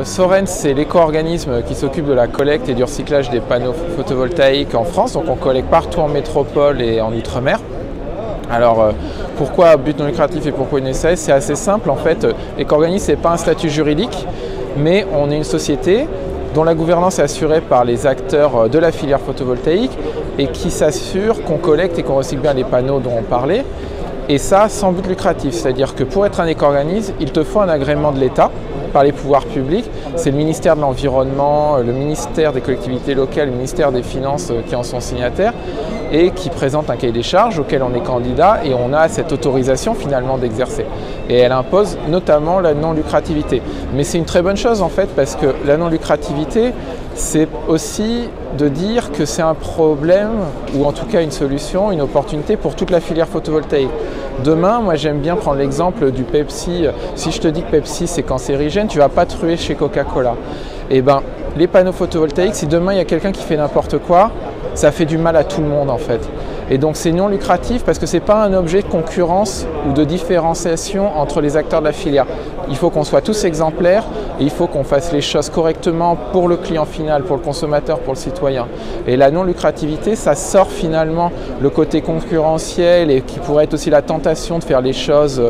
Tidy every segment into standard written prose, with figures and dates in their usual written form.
Sorens, c'est l'éco-organisme qui s'occupe de la collecte et du recyclage des panneaux photovoltaïques en France. Donc on collecte partout en métropole et en Outre-mer. Alors pourquoi but non lucratif et pourquoi une SAS? C'est assez simple en fait. L'éco-organisme, ce n'est pas un statut juridique, mais on est une société dont la gouvernance est assurée par les acteurs de la filière photovoltaïque et qui s'assure qu'on collecte et qu'on recycle bien les panneaux dont on parlait. Et ça sans but lucratif, c'est-à-dire que pour être un éco-organisme, il te faut un agrément de l'État par les pouvoirs publics. C'est le ministère de l'Environnement, le ministère des collectivités locales, le ministère des Finances qui en sont signataires et qui présentent un cahier des charges auquel on est candidat et on a cette autorisation finalement d'exercer. Et elle impose notamment la non-lucrativité. Mais c'est une très bonne chose en fait parce que la non-lucrativité, c'est aussi de dire que c'est un problème ou en tout cas une solution, une opportunité pour toute la filière photovoltaïque. Demain, moi j'aime bien prendre l'exemple du Pepsi. Si je te dis que Pepsi c'est cancérigène, tu ne vas pas te ruer chez Coca-Cola. Et ben, les panneaux photovoltaïques, si demain il y a quelqu'un qui fait n'importe quoi, ça fait du mal à tout le monde en fait. Et donc c'est non lucratif parce que ce n'est pas un objet de concurrence ou de différenciation entre les acteurs de la filière. Il faut qu'on soit tous exemplaires et il faut qu'on fasse les choses correctement pour le client final, pour le consommateur, pour le citoyen. Et la non lucrativité, ça sort finalement le côté concurrentiel et qui pourrait être aussi la tentation de faire les choses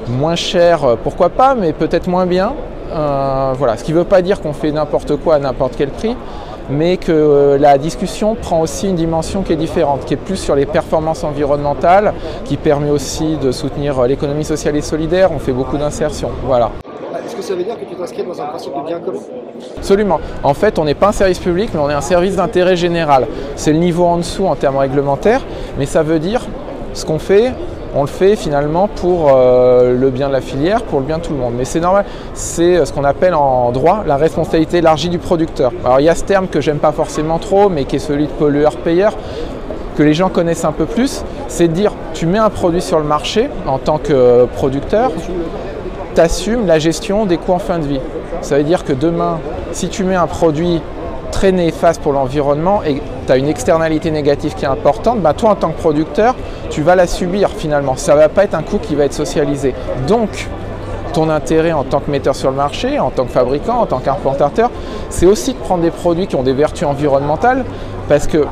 moins chères, pourquoi pas, mais peut-être moins bien. Voilà. Ce qui ne veut pas dire qu'on fait n'importe quoi à n'importe quel prix, mais que la discussion prend aussi une dimension qui est différente, qui est plus sur les performances environnementales, qui permet aussi de soutenir l'économie sociale et solidaire. On fait beaucoup d'insertion. Voilà. Est-ce que ça veut dire que tu t'inscris dans un principe de bien commun? Absolument. En fait, on n'est pas un service public, mais on est un service d'intérêt général. C'est le niveau en dessous en termes réglementaires, mais ça veut dire ce qu'on fait, on le fait finalement pour le bien de la filière, pour le bien de tout le monde. Mais c'est normal, c'est ce qu'on appelle en droit la responsabilité élargie du producteur. Alors il y a ce terme que j'aime pas forcément trop, mais qui est celui de pollueur-payeur, que les gens connaissent un peu plus. C'est de dire, tu mets un produit sur le marché en tant que producteur, tu assumes la gestion des coûts en fin de vie. Ça veut dire que demain, si tu mets un produit très néfaste pour l'environnement et tu as une externalité négative qui est importante, ben toi en tant que producteur, tu vas la subir finalement. Ça ne va pas être un coût qui va être socialisé. Donc, ton intérêt en tant que metteur sur le marché, en tant que fabricant, en tant qu'importateur, c'est aussi de prendre des produits qui ont des vertus environnementales parce que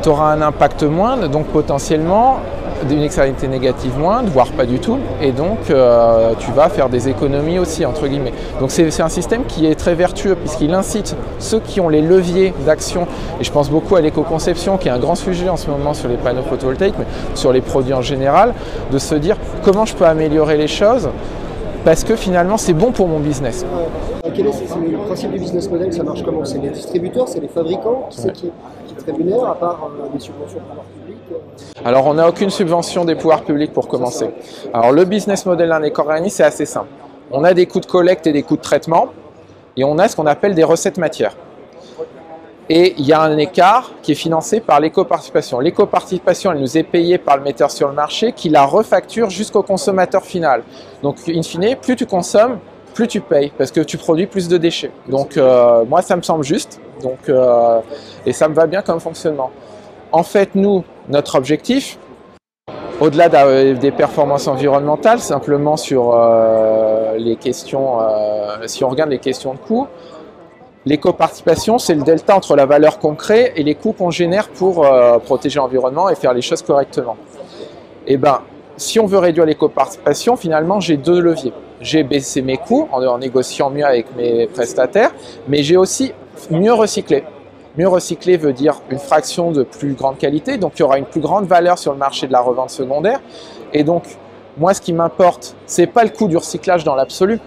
tu auras un impact moindre, donc potentiellement une externalité négative moindre, voire pas du tout, et donc tu vas faire des économies aussi, entre guillemets. Donc c'est un système qui est très vertueux puisqu'il incite ceux qui ont les leviers d'action, et je pense beaucoup à l'éco-conception qui est un grand sujet en ce moment sur les panneaux photovoltaïques, mais sur les produits en général, de se dire comment je peux améliorer les choses parce que finalement c'est bon pour mon business. Quel est le principe du business model? Ça marche comment? C'est les distributeurs, c'est les fabricants? Qui c'est qui te rémunère à part les subventions pouvoir public? Alors on n'a aucune subvention des pouvoirs publics pour commencer. Alors le business model d'un éco-organisme c'est assez simple. On a des coûts de collecte et des coûts de traitement et on a ce qu'on appelle des recettes matières. Et il y a un écart qui est financé par l'éco-participation. L'éco-participation, elle nous est payée par le metteur sur le marché qui la refacture jusqu'au consommateur final. Donc, in fine, plus tu consommes, plus tu payes parce que tu produis plus de déchets. Donc, moi, ça me semble juste et ça me va bien comme fonctionnement. En fait, nous, notre objectif, au-delà des performances environnementales, simplement sur les questions, si on regarde les questions de coûts, l'éco-participation, c'est le delta entre la valeur qu'on crée et les coûts qu'on génère pour protéger l'environnement et faire les choses correctement. Et ben, si on veut réduire l'éco-participation, finalement, j'ai deux leviers. J'ai baissé mes coûts en négociant mieux avec mes prestataires, mais j'ai aussi mieux recyclé. Mieux recycler veut dire une fraction de plus grande qualité, donc il y aura une plus grande valeur sur le marché de la revente secondaire. Et donc, moi, ce qui m'importe, ce n'est pas le coût du recyclage dans l'absolu,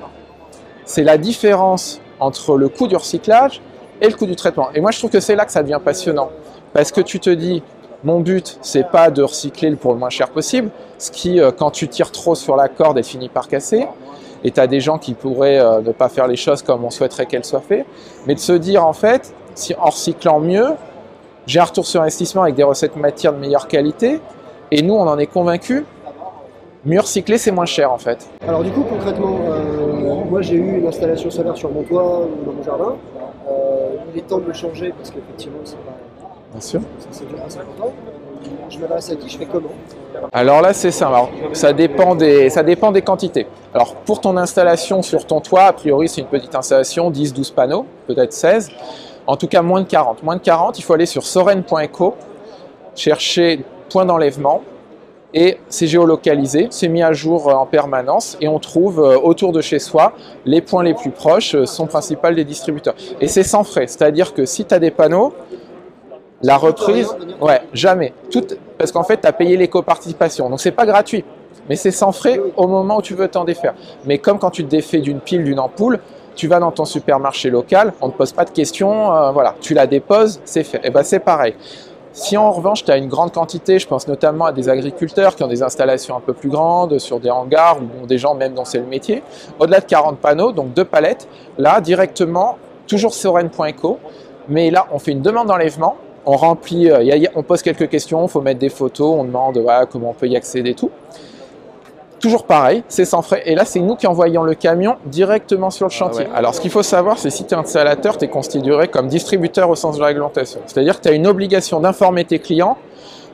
c'est la différence entre le coût du recyclage et le coût du traitement. Et moi, je trouve que c'est là que ça devient passionnant. Parce que tu te dis, mon but, c'est pas de recycler pour le moins cher possible, ce qui, quand tu tires trop sur la corde, elle finit par casser. Et tu as des gens qui pourraient ne pas faire les choses comme on souhaiterait qu'elles soient faites. Mais de se dire, en fait, si en recyclant mieux, j'ai un retour sur investissement avec des recettes matières de meilleure qualité. Et nous, on en est convaincus, mieux recycler, c'est moins cher en fait. Alors du coup, concrètement, moi j'ai eu une installation solaire sur mon toit ou dans mon jardin. Il est temps de le changer parce qu'effectivement, c'est pas... Bien sûr. Ça dure 50 ans. je m'adresse à qui, je fais comment? Alors là, c'est simple. Alors, ça dépend des quantités. Alors, pour ton installation sur ton toit, a priori, c'est une petite installation, 10-12 panneaux, peut-être 16. En tout cas, moins de 40. Moins de 40, il faut aller sur soren.eco, chercher point d'enlèvement, et c'est géolocalisé, c'est mis à jour en permanence, et on trouve autour de chez soi les points les plus proches, sont principaux des distributeurs. Et c'est sans frais, c'est-à-dire que si tu as des panneaux, la reprise, ouais, jamais. Parce qu'en fait, tu as payé l'éco-participation. Donc, c'est pas gratuit, mais c'est sans frais au moment où tu veux t'en défaire. Mais comme quand tu te défais d'une pile, d'une ampoule, tu vas dans ton supermarché local, on ne te pose pas de questions, voilà, tu la déposes, c'est fait. Et ben, c'est pareil. Si en revanche, tu as une grande quantité, je pense notamment à des agriculteurs qui ont des installations un peu plus grandes, sur des hangars, ou des gens même dont c'est le métier, au-delà de 40 panneaux, donc 2 palettes, là, directement, toujours soren.eco, mais là, on fait une demande d'enlèvement. On remplit, on pose quelques questions, il faut mettre des photos, on demande voilà, comment on peut y accéder et tout. Toujours pareil, c'est sans frais. Et là, c'est nous qui envoyons le camion directement sur le chantier. Ouais. Alors, ce qu'il faut savoir, c'est si tu es installateur, tu es considéré comme distributeur au sens de la réglementation. C'est-à-dire que tu as une obligation d'informer tes clients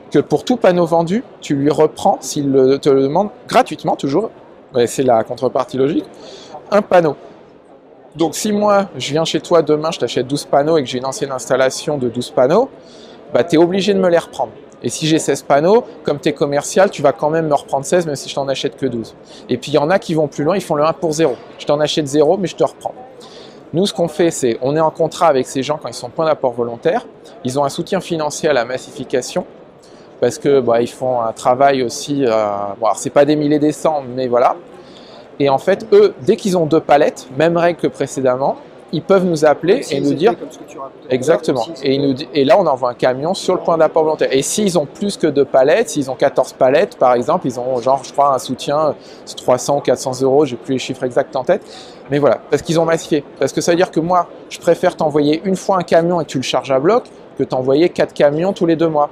que pour tout panneau vendu, tu lui reprends, s'il te le demande, gratuitement toujours, c'est la contrepartie logique, un panneau. Donc si moi, je viens chez toi demain, je t'achète 12 panneaux et que j'ai une ancienne installation de 12 panneaux, bah, tu es obligé de me les reprendre. Et si j'ai 16 panneaux, comme tu es commercial, tu vas quand même me reprendre 16 même si je t'en achète que 12. Et puis il y en a qui vont plus loin, ils font le 1 pour 0. Je t'en achète 0 mais je te reprends. Nous, ce qu'on fait, c'est on est en contrat avec ces gens quand ils sont point d'apport volontaire. Ils ont un soutien financier à la massification parce que bah, ils font un travail aussi, bon, c'est pas des milliers et des cents, mais voilà. Et en fait, eux, dès qu'ils ont 2 palettes, même règle que précédemment, ils peuvent nous appeler et nous dire exactement. Et là, on envoie un camion sur le point d'apport volontaire. Et s'ils ont plus que 2 palettes, s'ils ont 14 palettes, par exemple, ils ont genre, je crois, un soutien 300 ou 400 €, j'ai plus les chiffres exacts en tête. Mais voilà, parce qu'ils ont massifié. Parce que ça veut dire que moi, je préfère t'envoyer une fois un camion et que tu le charges à bloc que t'envoyer 4 camions tous les 2 mois.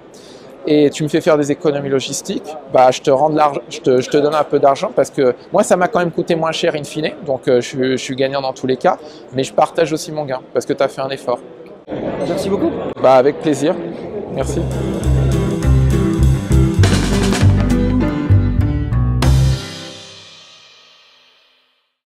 Et tu me fais faire des économies logistiques, bah, je te rends de l'argent, je te donne un peu d'argent parce que moi, ça m'a quand même coûté moins cher in fine, donc je suis gagnant dans tous les cas, mais je partage aussi mon gain parce que tu as fait un effort. Merci beaucoup. Bah, avec plaisir, merci.